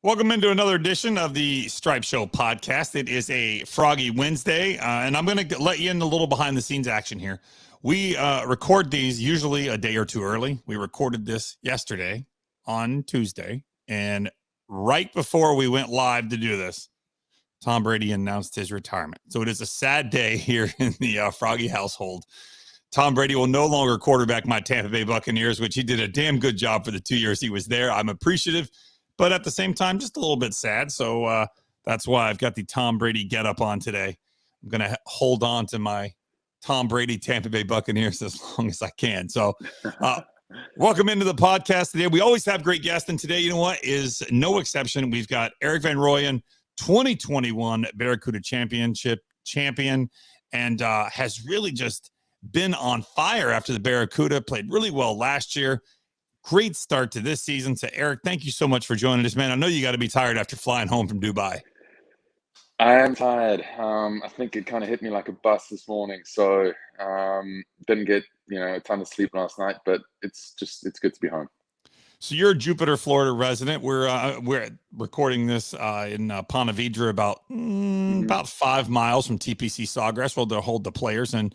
Welcome into another edition of the Stripe Show podcast. It is a Froggy Wednesday, and I'm going to let you in a little behind the scenes action here. We record these usually a day or two early. We recorded this yesterday on Tuesday, and right before we went live to do this, Tom Brady announced his retirement. So it is a sad day here in the Froggy household. Tom Brady will no longer quarterback my Tampa Bay Buccaneers, which he did a damn good job for the 2 years he was there. I'm appreciative, but at the same time, just a little bit sad. So that's why I've got the Tom Brady get up on today. I'm going to hold on to my Tom Brady Tampa Bay Buccaneers as long as I can. So welcome into the podcast today. We always have great guests, and today, you know what, is no exception. We've got Erik Van Rooyen, 2021 Barracuda Championship champion, and has really just been on fire after the Barracuda, played really well last year. Great start to this season. So, Erik, thank you so much for joining us, man. I know you got to be tired after flying home from Dubai. I am tired. I think it kind of hit me like a bus this morning. So didn't get, a ton of sleep last night, but it's good to be home. So you're a Jupiter, Florida resident. We're recording this in Ponte Vedra, about 5 miles from TPC Sawgrass, where they'll hold the players. And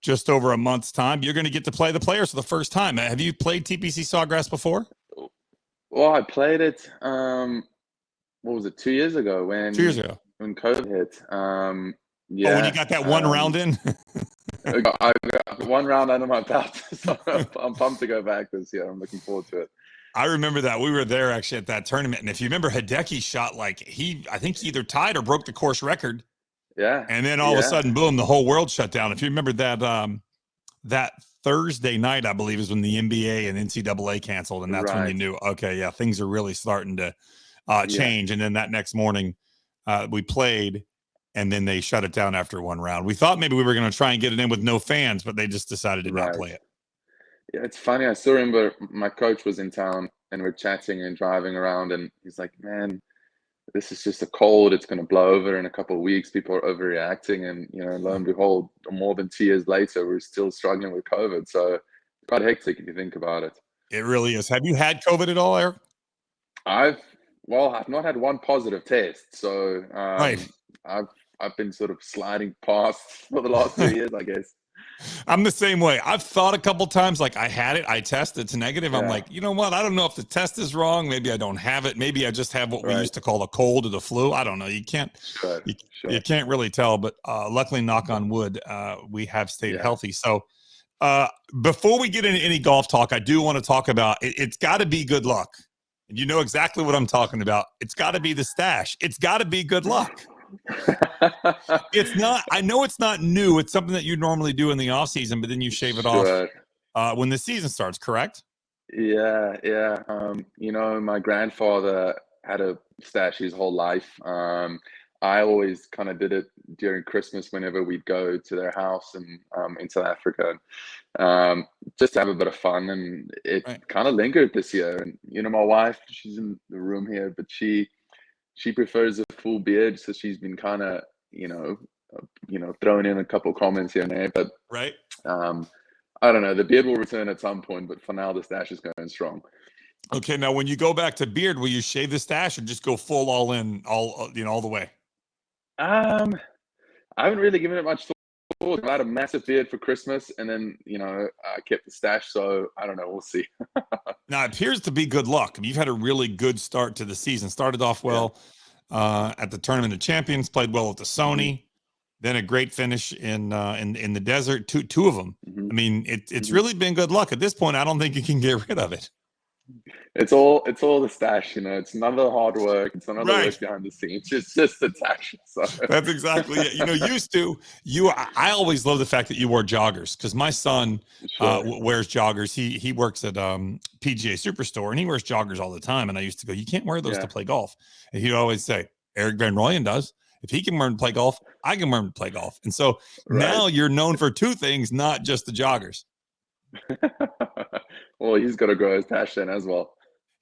just over a month's time, you're going to get to play the players for the first time. Have you played TPC Sawgrass before? Well, I played it, what was it, 2 years ago when 2 years ago. When COVID hit. When you got that one round in? I got one round under my belt, so I'm pumped to go back this year. I'm looking forward to it. I remember that. We were there actually at that tournament. And if you remember, Hideki shot I think he either tied or broke the course record. Yeah. And then all of a sudden, boom, the whole world shut down. If you remember that Thursday night, I believe, is when the NBA and NCAA canceled. And that's when you knew, okay, yeah, things are really starting to change. And then that next morning, we played, and then they shut it down after one round. We thought maybe we were going to try and get it in with no fans, but they just decided to not play it. Yeah, it's funny. I still remember my coach was in town, and we're chatting and driving around, and he's like, man, this is just a cold. It's going to blow over in a couple of weeks. People are overreacting. And, lo and behold, more than 2 years later, we're still struggling with COVID. So it's quite hectic if you think about it. It really is. Have you had COVID at all, Erik? I've not had one positive test. So I've been sort of sliding past for the last 2 years, I guess. I'm the same way. I've thought a couple times, like I had it, I tested, it's negative. I'm like, you know what? I don't know if the test is wrong. Maybe I don't have it. Maybe I just have what we used to call a cold or the flu. I don't know. You can't, you can't really tell, but luckily, knock on wood, we have stayed healthy. So before we get into any golf talk, I do want to talk about, it's got to be good luck. And you know exactly what I'm talking about. It's got to be the stash. It's got to be good luck. It's not, I know it's not new. It's something that you normally do in the off season, but then you shave it off when the season starts, correct? Yeah. My grandfather had a stash his whole life. I always kind of did it during Christmas whenever we'd go to their house and in South Africa, just to have a bit of fun. And it kind of lingered this year. And my wife, she's in the room here, but she prefers a full beard, so she's been kind of, throwing in a couple comments here and there. But I don't know. The beard will return at some point, but for now, the stash is going strong. Okay, now when you go back to beard, will you shave the stash or just go full all in, all the way? I haven't really given it much thought. I had a massive beard for Christmas, and then I kept the stash. So I don't know. We'll see. Now it appears to be good luck. I mean, you've had a really good start to the season. Started off well at the Tournament of Champions. Played well at the Sony. Then a great finish in the desert. Two of them. I mean, it's really been good luck. At this point, I don't think you can get rid of it. It's all the stash, It's none of the hard work. It's none of the work behind the scenes. It's just the stash. So. That's exactly it. I always love the fact that you wore joggers, because my son wears joggers. He works at PGA Superstore, and he wears joggers all the time. And I used to go, you can't wear those to play golf. And he'd always say, Erik Van Rooyen does. If he can learn to play golf, I can learn to play golf. And so now you're known for two things, not just the joggers. Well, he's got to grow his passion as well.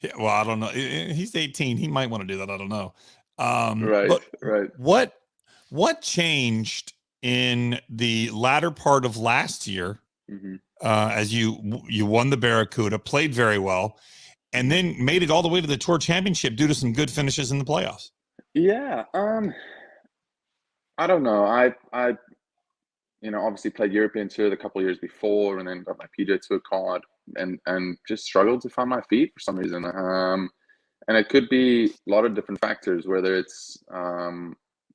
Yeah, well, I don't know. He's 18. He might want to do that. I don't know. Right. What changed in the latter part of last year as you won the Barracuda, played very well, and then made it all the way to the Tour Championship due to some good finishes in the playoffs. Yeah, I don't know. I obviously played European Tour the couple of years before, and then got my PGA Tour card, and just struggled to find my feet for some reason. And it could be a lot of different factors, whether it's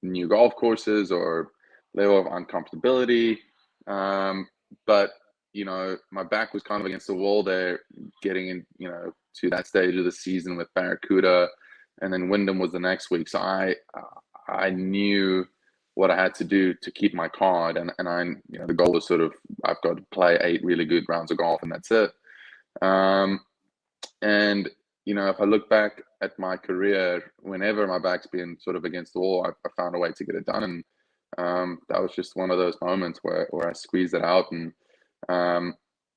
new golf courses or level of uncomfortability. But my back was kind of against the wall there, getting in, to that stage of the season with Barracuda, and then Wyndham was the next week. So I knew what I had to do to keep my card, and the goal was sort of, I've got to play 8 really good rounds of golf, and that's it. And if I look back at my career, whenever my back's been sort of against the wall, I found a way to get it done. And that was just one of those moments where I squeezed it out. And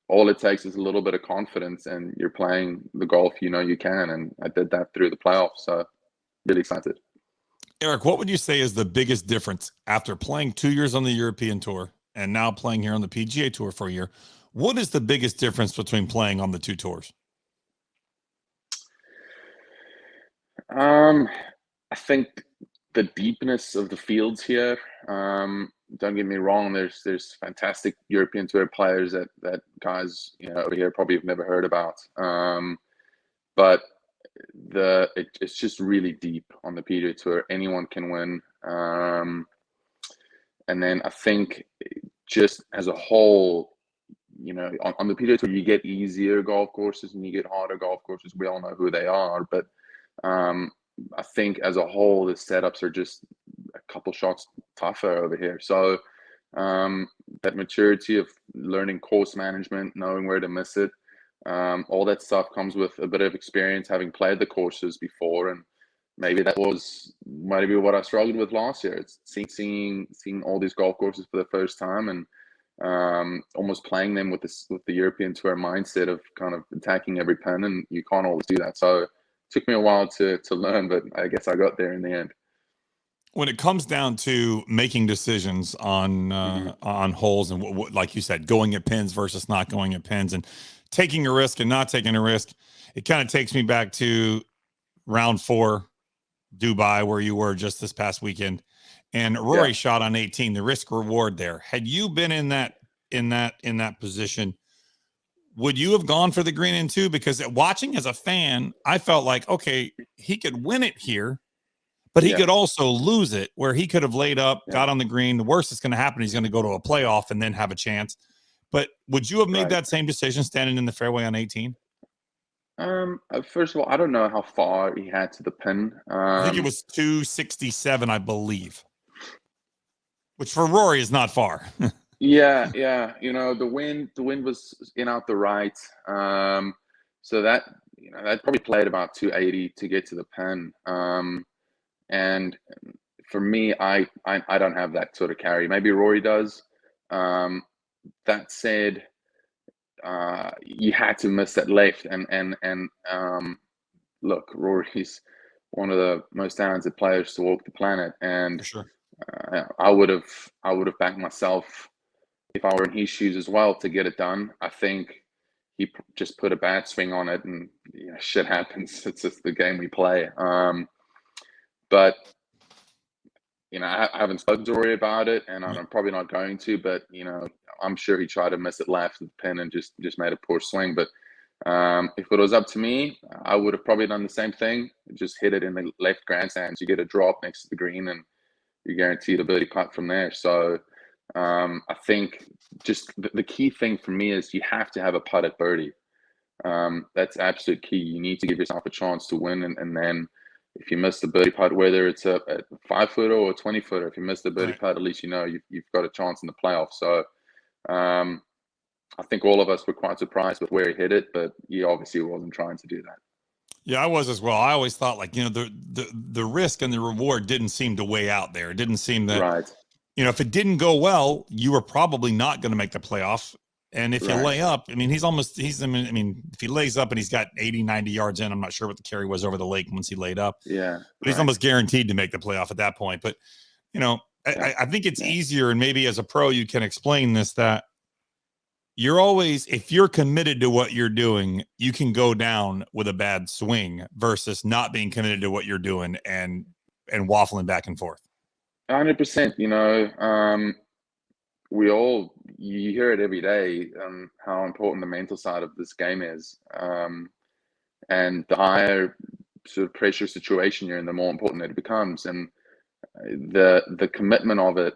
all it takes is a little bit of confidence, and you're playing the golf you can. And I did that through the playoffs. So really excited. Erik, what would you say is the biggest difference after playing 2 years on the European Tour and now playing here on the PGA Tour for a year? What is the biggest difference between playing on the two tours? I think the deepness of the fields here. Don't get me wrong. There's fantastic European Tour players that guys over here probably have never heard about. But it's just really deep on the PGA Tour. Anyone can win. And then I think just as a whole, on the PGA Tour, you get easier golf courses and you get harder golf courses. We all know who they are, but I think as a whole, the setups are just a couple shots tougher over here. So that maturity of learning course management, knowing where to miss it, all that stuff comes with a bit of experience, having played the courses before. And maybe that was maybe what I struggled with last year. It's seeing all these golf courses for the first time, and almost playing them with the European Tour mindset of kind of attacking every pin, and you can't always do that. So it took me a while to learn, but I guess I got there in the end. When it comes down to making decisions on holes and like you said, going at pins versus not going at pins, and taking a risk and not taking a risk, it kind of takes me back to round 4, Dubai, where you were just this past weekend, and Rory shot on 18. The risk reward there. Had you been in that position, would you have gone for the green in 2? Because watching as a fan, I felt like, okay, he could win it here, but he could also lose it, where he could have laid up, got on the green. The worst that's going to happen, he's going to go to a playoff and then have a chance. But would you have made that same decision standing in the fairway on 18? First of all, I don't know how far he had to the pin. I think it was 267, I believe, which for Rory is not far. Yeah. The wind was in out the right. So that probably played about 280 to get to the pin. And for me, I don't have that sort of carry. Maybe Rory does. That said, you had to miss that left, and look, Rory's one of the most talented players to walk the planet, and For sure. I would have backed myself if I were in his shoes as well to get it done. I think he just put a bad swing on it, and shit happens. It's just the game we play. But I haven't spoken to Rory about it, and I'm probably not going to. But I'm sure he tried to miss it left of the pin and just made a poor swing. But if it was up to me, I would have probably done the same thing. Just hit it in the left grandstands. You get a drop next to the green, and you're guaranteed a birdie putt from there. So I think just the key thing for me is you have to have a putt at birdie. That's absolute key. You need to give yourself a chance to win, and then if you miss the birdie putt, whether it's a 5-footer or a 20-footer, if you miss the birdie putt, at least you've got a chance in the playoffs. So I think all of us were quite surprised with where he hit it, but he obviously wasn't trying to do that. Yeah, I was as well. I always thought, like, the risk and the reward didn't seem to weigh out there. It didn't seem that, if it didn't go well, you were probably not going to make the playoff. And if you lay up, I mean, if he lays up and he's got 80, 90 yards in, I'm not sure what the carry was over the lake once he laid up. Yeah. But he's almost guaranteed to make the playoff at that point. But, I think it's easier, and maybe as a pro, you can explain this, that you're always, if you're committed to what you're doing, you can go down with a bad swing versus not being committed to what you're doing and waffling back and forth. 100%. You hear it every day, how important the mental side of this game is. And the higher sort of pressure situation you're in, the more important it becomes. And the commitment of it,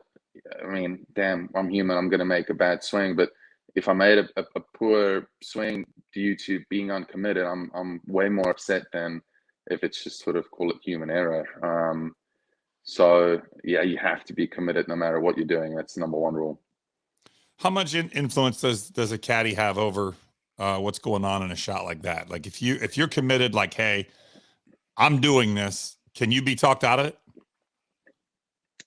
I mean, damn, I'm human, I'm going to make a bad swing. But if I made a poor swing due to being uncommitted, I'm way more upset than if it's just sort of, call it human error. So yeah, you have to be committed no matter what you're doing. That's the number one rule. How much influence does a caddy have over what's going on in a shot like that? Like if you're committed, like, hey, I'm doing this, can you be talked out of it?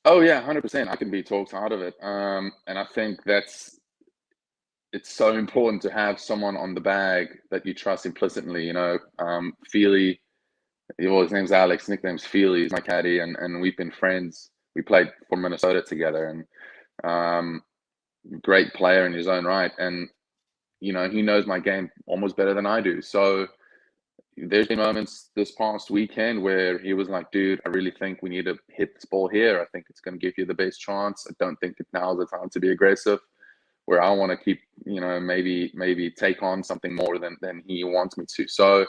Oh yeah, 100%. I can be talked out of it. And I think it's so important to have someone on the bag that you trust implicitly. Feely, well, his name's Alex, nickname's Feely. He's my caddy, and we've been friends. We played for Minnesota together, and great player in his own right. And he knows my game almost better than I do. So there's been moments this past weekend where he was like, dude, I really think we need to hit this ball here. I think it's going to give you the best chance. I don't think that now's the time to be aggressive, where I want to keep, maybe take on something more than he wants me to. So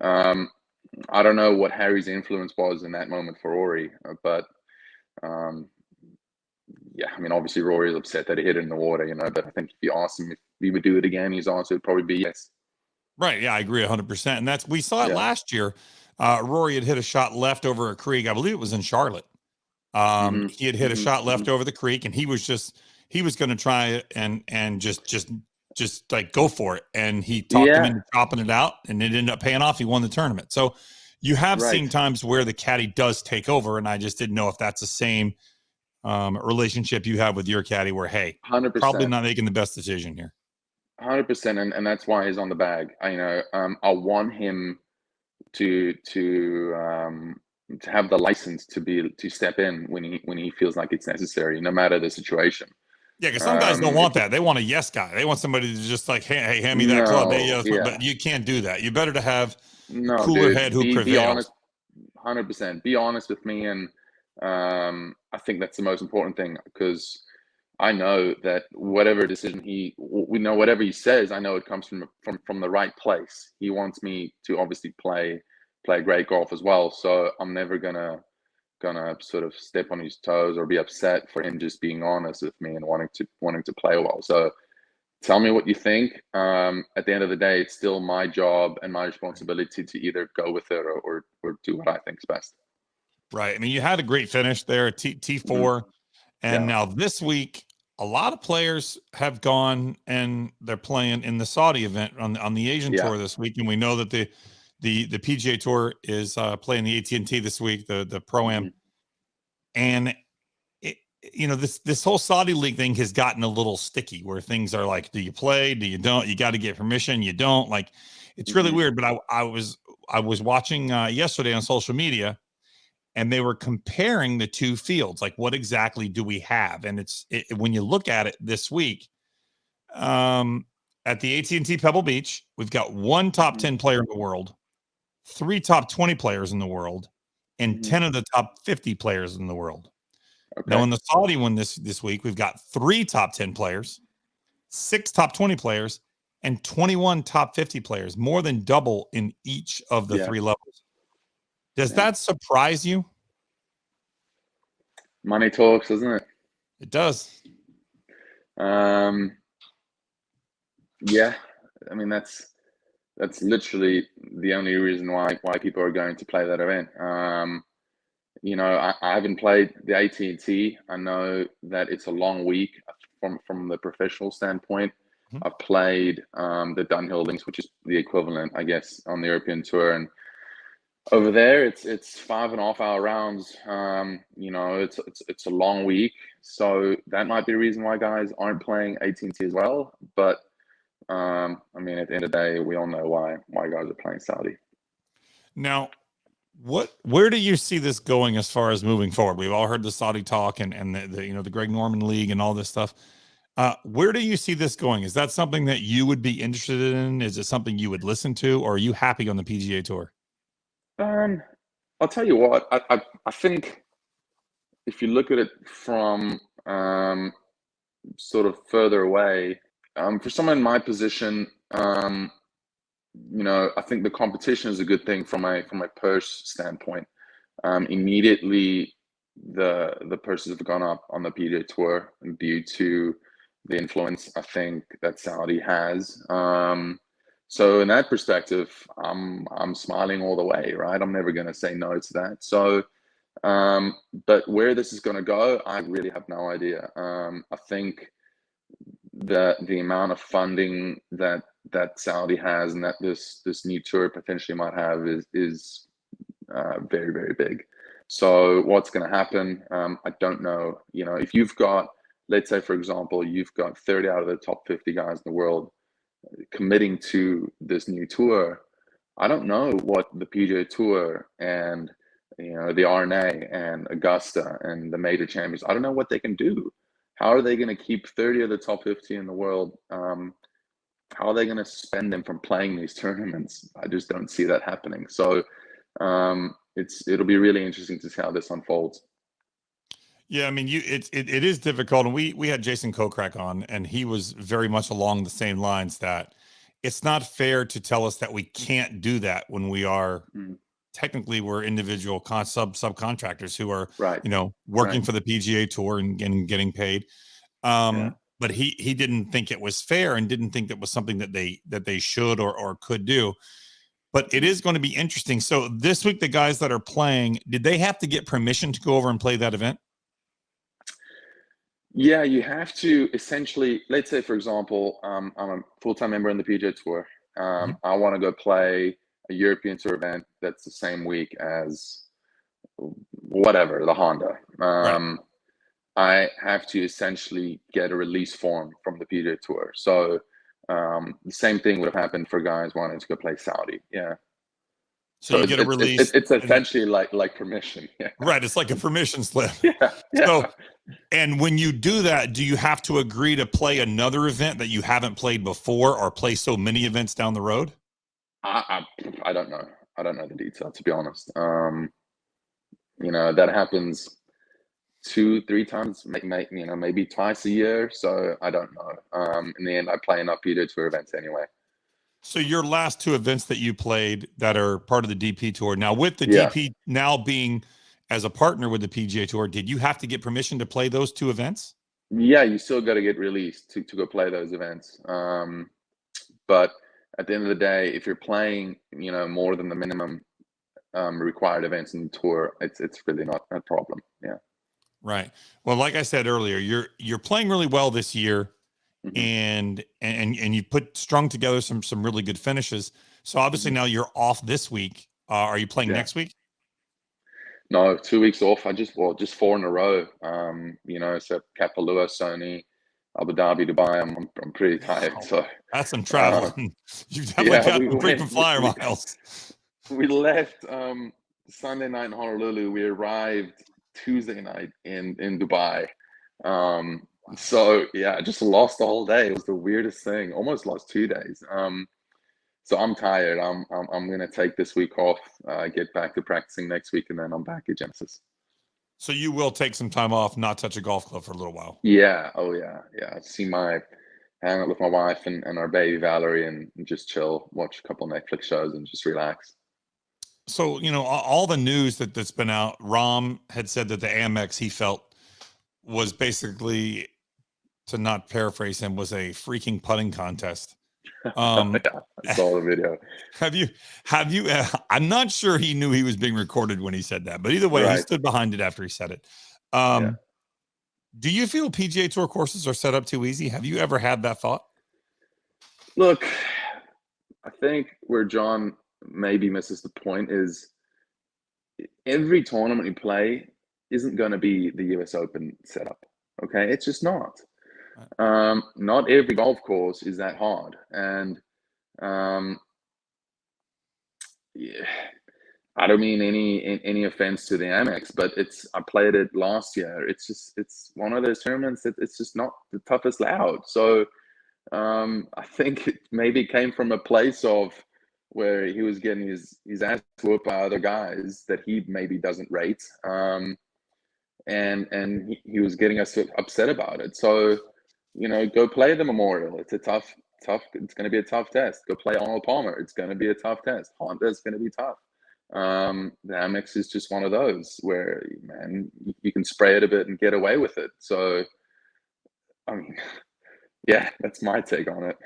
I don't know what Harry's influence was in that moment for Rory, but yeah, I mean, obviously Rory is upset that he hit it in the water, but I think if you ask him if he would do it again, his answer would probably be yes. Right. Yeah, I agree 100%. And we saw it Yeah. last year. Rory had hit a shot left over a creek. I believe it was in Charlotte. He had hit a shot left over the creek, and he was going to try it and just like go for it. And he talked him into chopping it out, and it ended up paying off. He won the tournament. So you have seen times where the caddy does take over, and I just didn't know if that's the same relationship you have with your caddy where, hey, 100%. probably not making the best decision here. 100%, and that's why he's on the bag. I want him to have the license to step in when he feels like it's necessary, no matter the situation. Yeah, because some guys don't want that. They want a yes guy. They want somebody to just like, hey, hand me that club. Hey, yeah. But you can't do that. You better to have a cooler head who prevails. Be honest, 100%. Be honest with me, and I think that's the most important thing, because I know that whatever decision whatever he says, I know it comes from the right place. He wants me to obviously play great golf as well. So I'm never gonna sort of step on his toes or be upset for him just being honest with me and wanting to play well. So tell me what you think. At the end of the day, it's still my job and my responsibility to either go with it or do what I think is best. Right. I mean, you had a great finish there at T4. And now this week, a lot of players have gone and they're playing in the Saudi event on the Asian Tour this week. And we know that the PGA Tour is playing the AT&T this week, the Pro-Am. And this whole Saudi league thing has gotten a little sticky, where things are like, do you play? Do you don't? You got to get permission. You don't. Like, it's really weird. But I was watching yesterday on social media, and they were comparing the two fields. Like, what exactly do we have? And when you look at it this week, at the AT&T Pebble Beach, we've got one top 10 player in the world, 3 top 20 players in the world, and 10 of the top 50 players in the world. Okay. Now, in the Saudi one this week, we've got 3 top 10 players, 6 top 20 players, and 21 top 50 players, more than double in each of the 3 levels. Does that surprise you? Money talks, doesn't it? It does. Yeah, I mean, that's literally the only reason why people are going to play that event. I haven't played the AT&T. I know that it's a long week from the professional standpoint. I've played the Dunhill Links, which is the equivalent, I guess, on the European Tour, and over there it's 5.5 hour rounds. It's a long week, so that might be a reason why guys aren't playing AT&T as well. But I mean, at the end of the day, we all know why guys are playing Saudi. Now, where do you see this going as far as moving forward? We've all heard the Saudi talk and the Greg Norman League and all this stuff. Where do you see this going? Is that something that you would be interested in? Is it something you would listen to, or are you happy on the PGA Tour? I'll tell you what, I think if you look at it from sort of further away, for someone in my position, I think the competition is a good thing from my purse standpoint. Immediately, the purses have gone up on the PGA Tour due to the influence I think that Saudi has. So in that perspective, I'm smiling all the way, right? I'm never going to say no to that. So, but where this is going to go, I really have no idea. I think the amount of funding that Saudi has and that this new tour potentially might have is very, very big. So what's going to happen? I don't know. If you've got, let's say, for example, you've got 30 out of the top 50 guys in the world committing to this new tour, I don't know what the PGA Tour and the R&A and Augusta and the major champions, I don't know what they can do. How are they going to keep 30 of the top 50 in the world? How are they going to spend them from playing these tournaments? I just don't see that happening. So it'll be really interesting to see how this unfolds. Yeah, I mean, it is difficult, and we had Jason Kokrak on, and he was very much along the same lines that it's not fair to tell us that we can't do that when we are technically we're individual subcontractors who are right, working right. for the PGA Tour and getting paid. But he didn't think it was fair and didn't think that was something that they should or could do. But it is going to be interesting. So this week, the guys that are playing, did they have to get permission to go over and play that event? Yeah, you have to essentially, let's say, for example, I'm a full-time member in the PGA Tour. I want to go play a European Tour event that's the same week as whatever, the Honda. Right. I have to essentially get a release form from the PGA Tour. So the same thing would have happened for guys wanting to go play Saudi. Yeah. So you get a release. It's essentially like permission. Yeah. Right. It's like a permission slip. Yeah. So, and when you do that, do you have to agree to play another event that you haven't played before or play so many events down the road? I don't know. I don't know the detail, to be honest. That happens 2-3 times, maybe twice a year. So I don't know. In the end, I play enough PGA Tour events anyway. So your last two events that you played that are part of the DP Tour, now with the Yeah. DP now being as a partner with the PGA Tour, did you have to get permission to play those two events? Yeah, you still got to get released to go play those events. But at the end of the day, if you're playing, more than the minimum required events in the tour, it's really not a problem. Yeah. Right. Well, like I said earlier, you're playing really well this year, Mm-hmm. and you strung together some really good finishes. So obviously now you're off this week. Are you playing next week? No, 2 weeks off. Just 4 in a row. So Kapalua, Sony, Abu Dhabi, Dubai. I'm pretty tired. Wow. So That's some traveling. You've definitely got some frequent flyer miles. We left Sunday night in Honolulu. We arrived Tuesday night in Dubai. So yeah, I just lost the whole day. It was the weirdest thing. Almost lost 2 days. So I'm tired. I'm gonna take this week off, get back to practicing next week, and then I'm back at Genesis. So you will take some time off, not touch a golf club for a little while. Yeah. Oh yeah. Yeah. Hang out with my wife and our baby Valerie, and just chill, watch a couple Netflix shows, and just relax. So, all the news that's been out, Rahm had said that the Amex he felt was basically, to not paraphrase him, was a freaking putting contest. Yeah, I saw the video. Have you, I'm not sure he knew he was being recorded when he said that, but either way, he stood behind it after he said it. Do you feel PGA Tour courses are set up too easy? Have you ever had that thought? Look, I think where John maybe misses the point is every tournament you play isn't going to be the US Open setup. Okay, it's just not. Not every golf course is that hard, and yeah, I don't mean any offense to the Amex, but I played it last year. It's one of those tournaments that it's just not the toughest layout. So I think it maybe came from a place of where he was getting his ass whooped by other guys that he maybe doesn't rate, and he was getting us upset about it. So, go play the Memorial. It's a tough. It's going to be a tough test. Go play Arnold Palmer. It's going to be a tough test. Honda is going to be tough. The Amex is just one of those where, man, you can spray it a bit and get away with it. So, I mean, yeah, that's my take on it.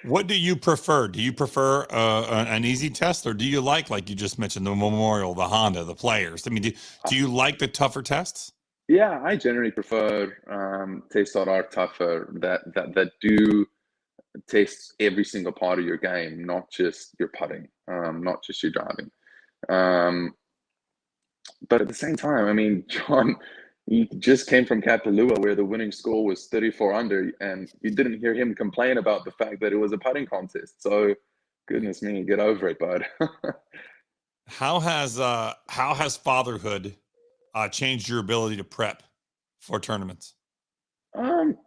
What do you prefer? Do you prefer an easy test, or do you like you just mentioned, the Memorial, the Honda, the Players? I mean, do you like the tougher tests? Yeah, I generally prefer tests that are tougher, that do test every single part of your game, not just your putting, not just your driving. Um, but at the same time, I mean, John, he just came from Kapalua where the winning score was 34 under, and you didn't hear him complain about the fact that it was a putting contest. So, goodness me, get over it, bud. How has fatherhood changed your ability to prep for tournaments? um,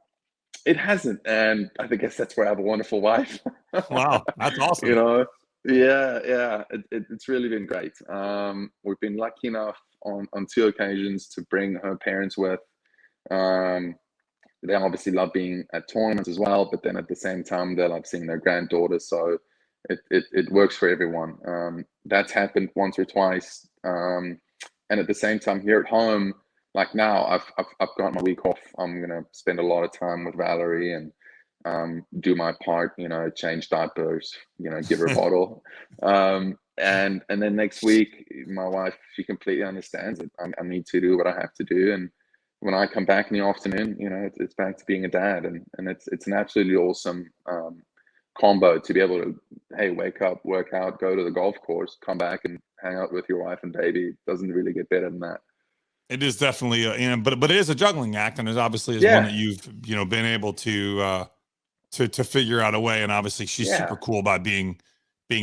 it hasn't, and I guess that's where I have a wonderful wife. Wow, that's you awesome. know, yeah, it's really been great. We've been lucky enough on two occasions to bring her parents with. Um, they obviously love being at tournaments as well, but then at the same time, they love seeing their granddaughter. So it works for everyone. That's happened once or twice. And at the same time, here at home, like now, I've got my week off. I'm gonna spend a lot of time with Valerie and do my part. Change diapers. Give her a bottle. And then next week, my wife, she completely understands it. I need to do what I have to do, and when I come back in the afternoon, it's back to being a dad, and it's an absolutely awesome combo to be able to, hey, wake up, work out, go to the golf course, come back and hang out with your wife and baby. It doesn't really get better than that. It is definitely, but it is a juggling act, and it obviously is one Yeah, that you've been able to figure out a way. And obviously, she's super yeah, cool by being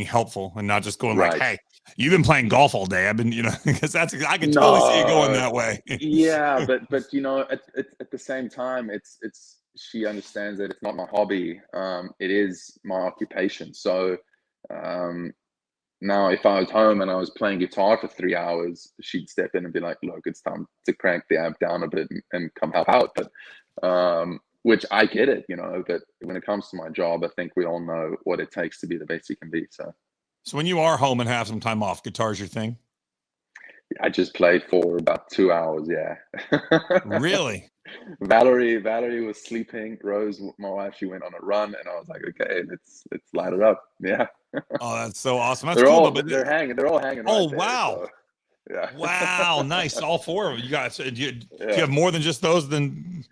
helpful and not just going like, right. "Hey, you've been playing golf all day. I've been," because I can totally see it going No, that way. yeah, but at the same time, it's she understands that it's not my hobby. It is my occupation. So, um, now, if I was home and I was playing guitar for 3 hours, she'd step in and be like, "Look, it's time to crank the amp down a bit and come help out." But, which I get it, But when it comes to my job, I think we all know what it takes to be the best you can be. So So when you are home and have some time off, guitar's your thing? I just played for about 2 hours. Yeah. Really? Valerie was sleeping. Rose, my wife, she went on a run, and I was like, "Okay, let's light it up." Yeah. Oh, that's so awesome. That's They're cool, though. all But they're hanging. They're all hanging oh, right there. wow. So yeah. Wow, nice. All four of you guys. Do you Yeah. have more than just those? Then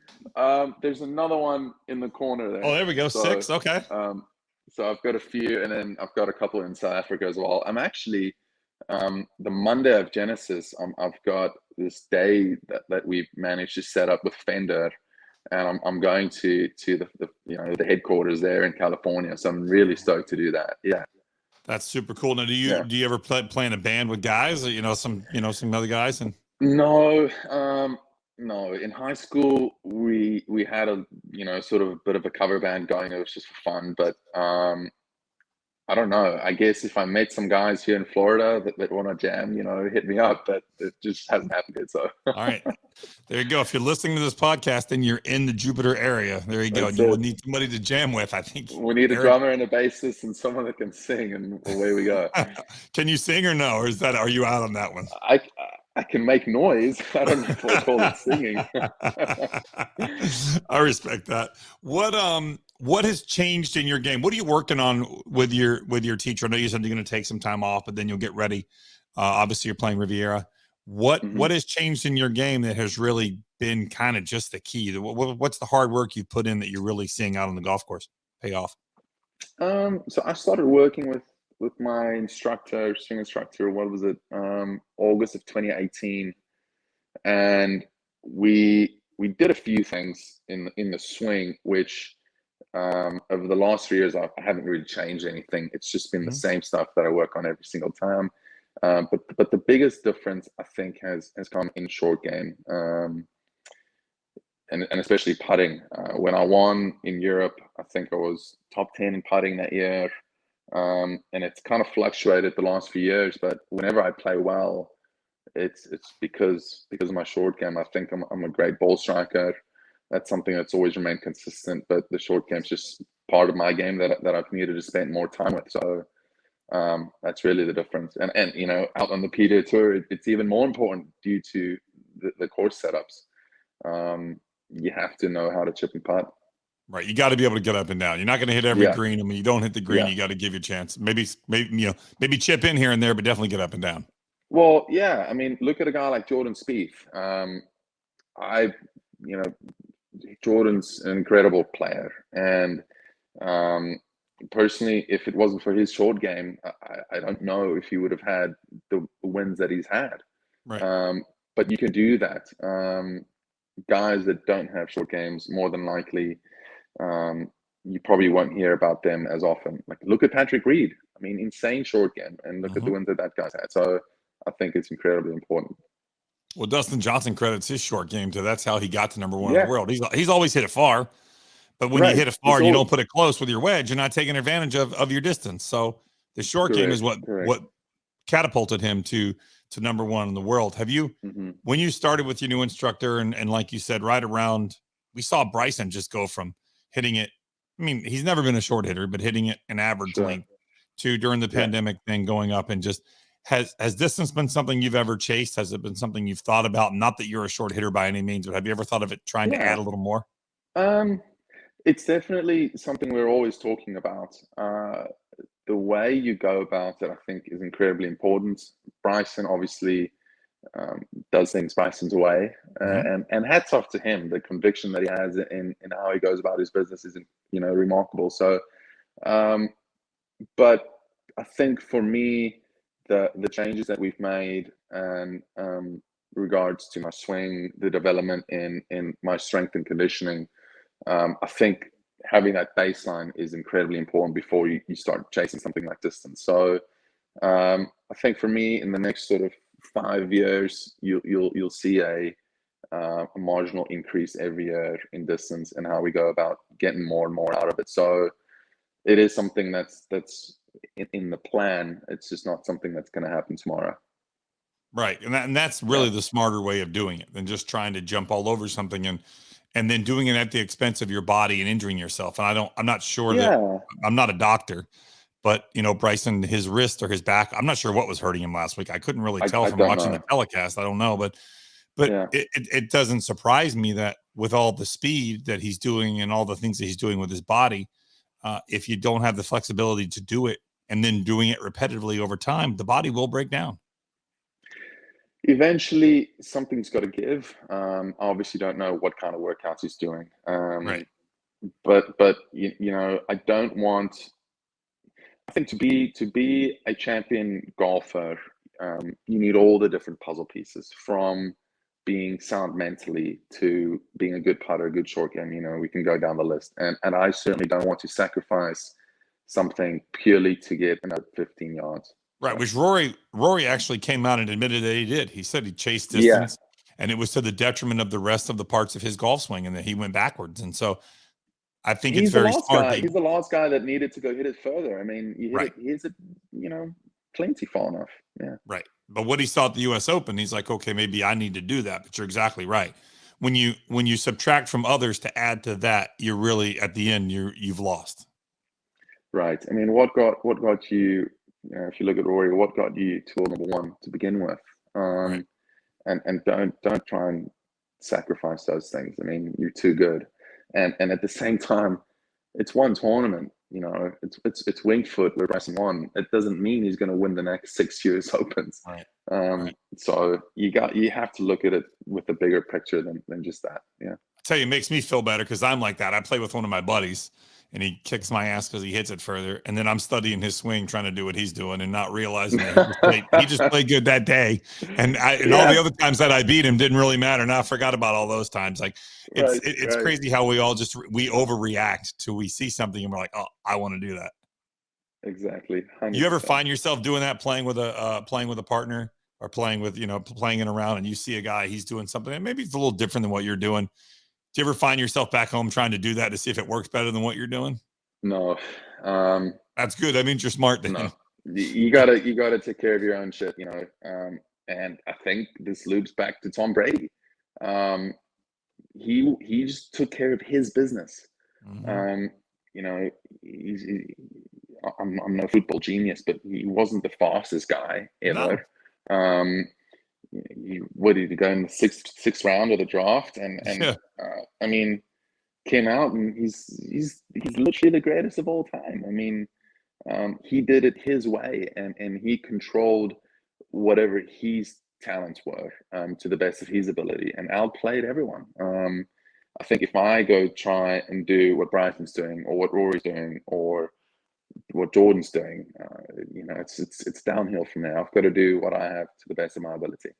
There's another one in the corner oh, there. there we go. So, Six. Okay. I've got a few, and then I've got a couple in South Africa as well. I'm actually the Monday of Genesis. I've got this day that we've managed to set up with Fender, and I'm going to the headquarters there in California. So I'm really stoked to do that. Yeah, That's super cool. Now, do you yeah. do you ever play in a band with guys? Or, some other guys, and No, no. In high school, we had a sort of a bit of a cover band going. It was just for fun, but I don't know. I guess if I met some guys here in Florida that want to jam, hit me up. But it just hasn't happened yet. So all right, there you go. If you're listening to this podcast and you're in the Jupiter area, there you go. And that's you will it. need somebody to jam with. I think We need a Erik. drummer and a bassist and someone that can sing, and away we go. Can you sing or no? Or are you out on that one? I I can make noise. I don't know if I call it singing. I respect that. What has changed in your game? What are you working on with your teacher? I know you said you're going to take some time off, but then you'll get ready. Obviously, you're playing Riviera. What Mhm. has changed in your game that has really been kind of just the key? What's the hard work you put in that you're really seeing out on the golf course pay off? So I started working with my instructor, swing instructor. What was it? August of 2018, and we did a few things in the swing, which over the last 3 years I haven't really changed anything. It's just been the Mhm. same stuff that I work on every single time. But the biggest difference I think has come in short game, and especially putting. When I won in Europe, I think I was top 10 in putting that year. And it's kind of fluctuated the last few years, but whenever I play well, it's because of my short game. I think I'm a great ball striker. That's something that's always remained consistent, but the short game's just part of my game that I've needed to spend more time with. So that's really the difference. And you know, out on the PGA Tour, it's even more important due to the course setups. You have to know how to chip and putt. Right. You got to be able to get up and down. You're not going to hit every Yeah. green. I mean, you don't hit the green, Yeah. you got to give you a chance. Maybe, maybe chip in here and there, but definitely get up and down. Well, yeah. I mean, look at a guy like Jordan Spieth. You know, Jordan's an incredible player. And personally, if it wasn't for his short game, I don't know if he would have had the wins that he's had. Right. But you can do that. Guys that don't have short games, more than likely, you probably won't hear about them as often. Like, look at Patrick Reed. I mean, insane short game, and look at the wins that guy's had. So I think it's incredibly important. Well, Dustin Johnson credits his short game to that's how he got to number one in the world. He's always hit it far, but when you hit it far and you don't put it close with your wedge, you're not taking advantage of your distance. So the short game is what catapulted him to number one in the world. Have you, when you started with your new instructor, and like you said, right around, we saw Bryson just go from hitting it. I mean, he's never been a short hitter, but hitting it an average length to during the pandemic thing going up, and just has distance been something you've ever chased? Has it been something you've thought about? Not that you're a short hitter by any means, but have you ever thought of it trying to add a little more? It's definitely something we're always talking about. The way you go about it, I think, is incredibly important. Bryson obviously does things Bryson's way, and hats off to him. The conviction that he has in how he goes about his business is, you know, remarkable. So, but I think for me, the changes that we've made and regards to my swing, the development in my strength and conditioning, I think having that baseline is incredibly important before you start chasing something like distance. So I think for me, in the next sort of 5 years, you'll see a marginal increase every year in distance and how we go about getting more and more out of it. So it is something that's in the plan. It's just not something that's going to happen tomorrow. Right, and that's really the smarter way of doing it than just trying to jump all over something and then doing it at the expense of your body and injuring yourself. And I'm not sure that, I'm not a doctor, but you know, Bryson, his wrist or his back, I'm not sure what was hurting him last week. I couldn't really tell from watching the telecast. I don't know, but it doesn't surprise me that with all the speed that he's doing and all the things that he's doing with his body, if you don't have the flexibility to do it and then doing it repetitively over time, the body will break down. Eventually, something's got to give. I obviously don't know what kind of workouts he's doing. But you know, I don't want. I think to be a champion golfer, you need all the different puzzle pieces, from being sound mentally to being a good putter, a good short game. You know, we can go down the list, and I certainly don't want to sacrifice something purely to get another 15 yards. Right, which Rory actually came out and admitted that he did. He said he chased distance, and it was to the detriment of the rest of the parts of his golf swing, and that he went backwards. And so, I think it's very smart. He's the last guy that needed to go hit it further. I mean, he hits it, you know, plenty far enough. Yeah. Right. But what he saw at the U.S. Open, he's like, okay, maybe I need to do that. But you're exactly right. When you subtract from others to add to that, you're really at the end you've lost. Right. I mean, what got you? You know, if you look at Rory, what got you to number one to begin with? And don't try and sacrifice those things. I mean, you're too good. And at the same time, it's one tournament. You know, it's Winged Foot where Bryson won. It doesn't mean he's going to win the next 6 US Opens. So you have to look at it with a bigger picture than just that. Yeah. I tell you, it makes me feel better because I'm like that. I play with one of my buddies, and he kicks my ass because he hits it further. And then I'm studying his swing, trying to do what he's doing and not realizing that he just played good that day. And all the other times that I beat him didn't really matter. And I forgot about all those times. Like it's crazy how we all we overreact till we see something and we're like, oh, I want to do that. exactly. You ever 100%. find yourself doing that, playing with a partner, or playing with, playing it around, and you see a guy, he's doing something and maybe it's a little different than what you're doing? Do you ever find yourself back home trying to do that to see if it works better than what you're doing? No, That's good. That means you're smart no. then. You gotta take care of your own shit, and I think this loops back to Tom Brady. Um, he just took care of his business. Mm-hmm. Um, you know, I'm no football genius, but he wasn't the fastest guy No. ever. Um, what did he go in the sixth round of the draft? And Yeah. I mean, came out and he's literally the greatest of all time. I mean, he did it his way, and he controlled whatever his talents were, to the best of his ability, and outplayed everyone. I think if I go try and do what Bryson's doing, or what Rory's doing, or what Jordan's doing, it's downhill from there. I've got to do what I have to the best of my ability.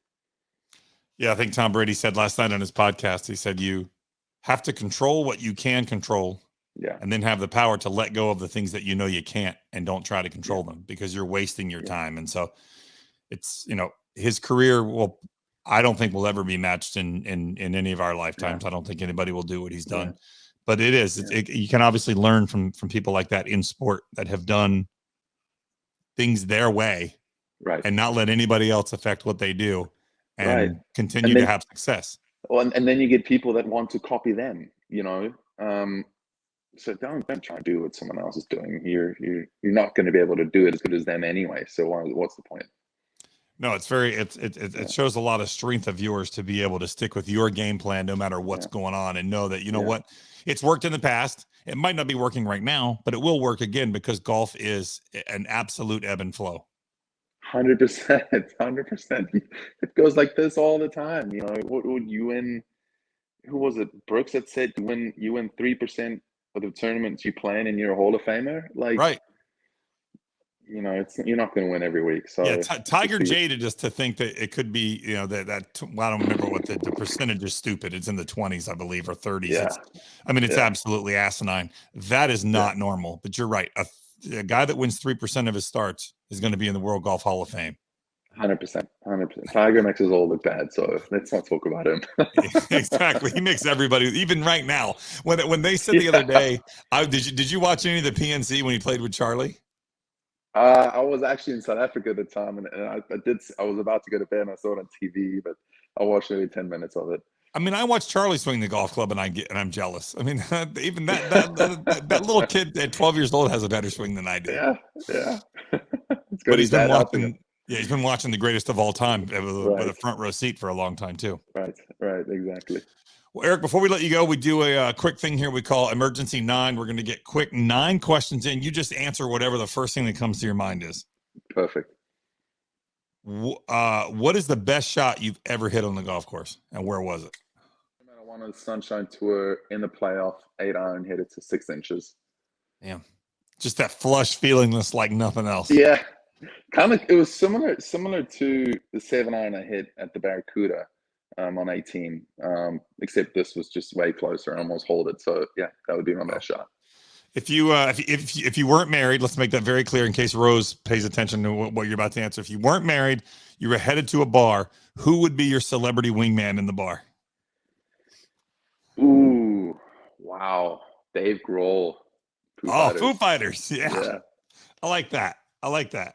Yeah, I think Tom Brady said last night on his podcast, he said you have to control what you can control, Yeah, and then have the power to let go of the things that you know you can't, and don't try to control yeah, them, because you're wasting your yeah, time. And so it's, his career will, I don't think, will ever be matched in any of our yeah, lifetimes. I don't think anybody will do what he's yeah, done. But it is, yeah. you can obviously learn from people like that in sport, that have done things their way Right, and not let anybody else affect what they do, right. and continue And to then, have success. well, and then you get people that want to copy them. So don't try to do what someone else is doing. You're not going to be able to do it as good as them anyway. So what's the point? No, it's very, it Yeah, shows a lot of strength of yours to be able to stick with your game plan no matter what's yeah, going on, and know that, yeah. what, it's worked in the past. It might not be working right now, but it will work again, because golf is an absolute ebb and flow. 100%, 100%. It goes like this all the time. What would you win? Who was it? Brooks that said you win 3% of the tournaments you play in, and you're a Hall of Famer. Like, Right. it's you're not going to win every week. Yeah. So just Tiger be jaded us to think that it could be, well, I don't remember what the percentage is. Stupid. It's in the 20s, I believe, or 30s. yeah, It's yeah, absolutely asinine. That is yeah. not normal, but you're right. A guy that wins 3% of his starts is going to be in the World Golf Hall of Fame. 100%, 100%. Tiger makes us all look bad, so let's not talk about him. Exactly. He makes everybody, even right now. When they said the other Yeah. day, did you watch any of the PNC when he played with Charlie? I was actually in South Africa at the time, and I was about to go to bed, and I saw it on TV, but I watched maybe 10 minutes of it. I watched Charlie swing the golf club, and I'm jealous. Even that little kid at 12 years old has a better swing than I do. Yeah, yeah. It's But good his dad helping him. he's been watching the greatest of all time with a Right, front row seat for a long time too. right, exactly. Well, Erik, before we let you go, we do a quick thing here we call Emergency 9. We're going to get quick 9 questions in. You just answer whatever the first thing that comes to your mind is. Perfect. What is the best shot you've ever hit on the golf course, and where was it? I won on the Sunshine Tour in the playoff, 8-iron, hit it to 6 inches. Damn. Just that flush feeling that's like nothing else. Yeah, kind of. It was similar to the 7-iron I hit at the Barracuda, on 18. Except this was just way closer. I almost hold it. So yeah, that would be my best shot. If you weren't married, let's make that very clear in case Rose pays attention to what you're about to answer. If you weren't married, you were headed to a bar, who would be your celebrity wingman in the bar? Ooh, wow. Dave Grohl, Foo Oh, Foo Fighters. Fighters. Yeah. Yeah. I like that. I like that.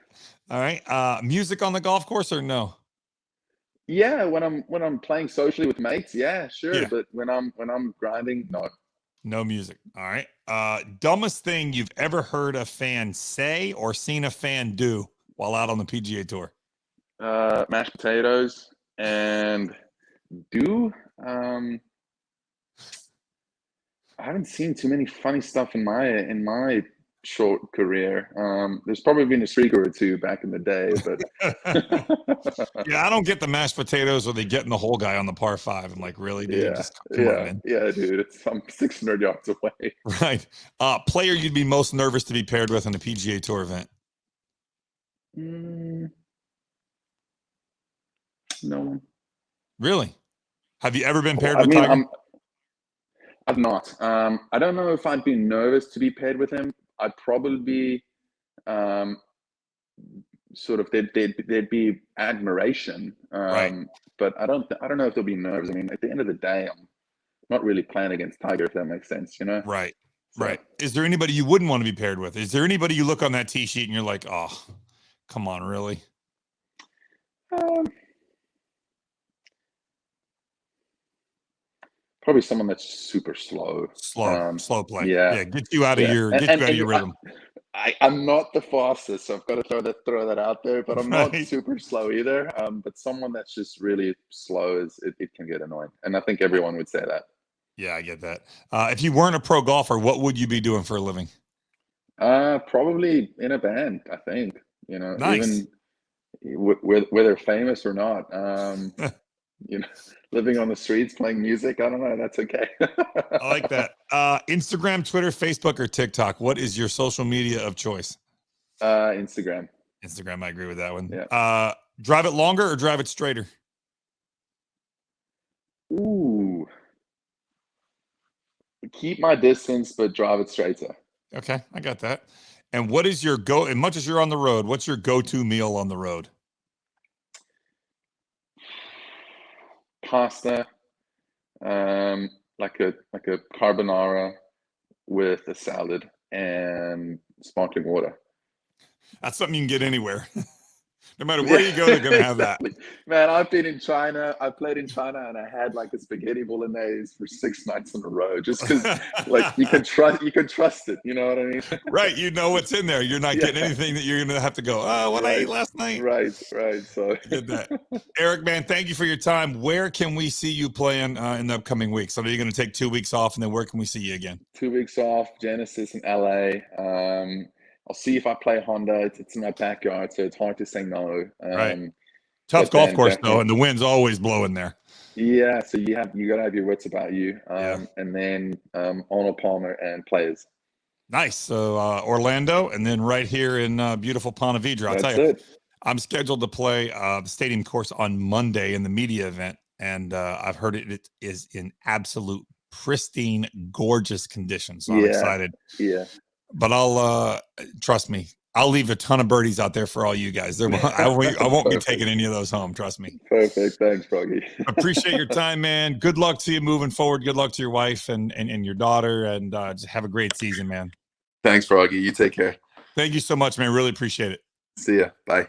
All right. Music on the golf course or no? Yeah, when I'm playing socially with mates, yeah, sure. Yeah. But when I'm grinding, no. No music. All right. Dumbest thing you've ever heard a fan say or seen a fan do while out on the PGA Tour? Mashed potatoes and do I haven't seen too many funny stuff in my short career. There's probably been a streaker or two back in the day, but Yeah, I don't get the mashed potatoes or they getting the whole guy on the par 5. I'm like, really, dude? yeah, Just come on, yeah, man. yeah, dude. I'm 600 yards away. Right. Player you'd be most nervous to be paired with in a PGA Tour event? Mm, no one. Really? Have you ever been Well, paired I with mean, Tiger? I've not. I don't know if I'd be nervous to be paired with him. I'd probably be um, sort of there'd be admiration, Right. but I don't know if there'll be nerves. I mean, at the end of the day, I'm not really playing against Tiger, if that makes sense, you know. Right. So Right. Is there anybody you wouldn't want to be paired with? Is there anybody you look on that tee sheet and you're like, oh, come on, really? um, probably someone that's super slow. Slow play. Yeah, Yeah, get you out of yeah, your and rhythm. I'm not the fastest, so I've got to throw that out there. But I'm not Right. super slow either. But someone that's just really slow it can get annoying, and I think everyone would say that. Yeah, I get that. If you weren't a pro golfer, what would you be doing for a living? Probably in a band. I think, you know, Nice. even whether famous or not. You know, living on the streets playing music. I don't know. That's okay. I like that. Instagram, Twitter, Facebook, or TikTok. What is your social media of choice? Instagram. Instagram. I agree with that one. Yeah. Drive it longer or drive it straighter? Ooh. Keep my distance, but drive it straighter. Okay, I got that. And what is your go? As much as you're on the road, what's your go-to meal on the road? Pasta, like a carbonara with a salad and sparkling water. That's something you can get anywhere. No matter where Yeah, you go, they're going to have that. exactly. Man, I've been in China. I played in China, and I had like a spaghetti bolognese for 6 nights in a row, just because, like, you can trust it. You know what I mean? Right. You know what's in there. You're not Yeah. getting anything that you're going to have to go, oh, what I Right. ate last night. Right. So I get that. Eric, man, thank you for your time. Where can we see you playing in the upcoming weeks? So are you going to take 2 weeks off, and then where can we see you again? 2 weeks off, Genesis in LA. I'll see if I play Honda. It's in my backyard, so it's hard to say no. Right. Tough But golf then course, though, definitely, and the wind's always blowing there. yeah. So you gotta have your wits about you. Yeah. And then Arnold Palmer and Players. Nice. So Orlando, and then right here in beautiful Ponte Vedra. I'll tell That's you, it. I'm scheduled to play the stadium course on Monday in the media event, and I've heard it is in absolute pristine, gorgeous condition. So I'm Yeah, excited. yeah. But I'll trust me. I'll leave a ton of birdies out there for all you guys. I won't be taking any of those home. Trust me. Perfect. Thanks, Froggy. Appreciate your time, man. Good luck to you moving forward. Good luck to your wife and your daughter, and just have a great season, man. Thanks, Froggy. You take care. Thank you so much, man. Really appreciate it. See ya. Bye.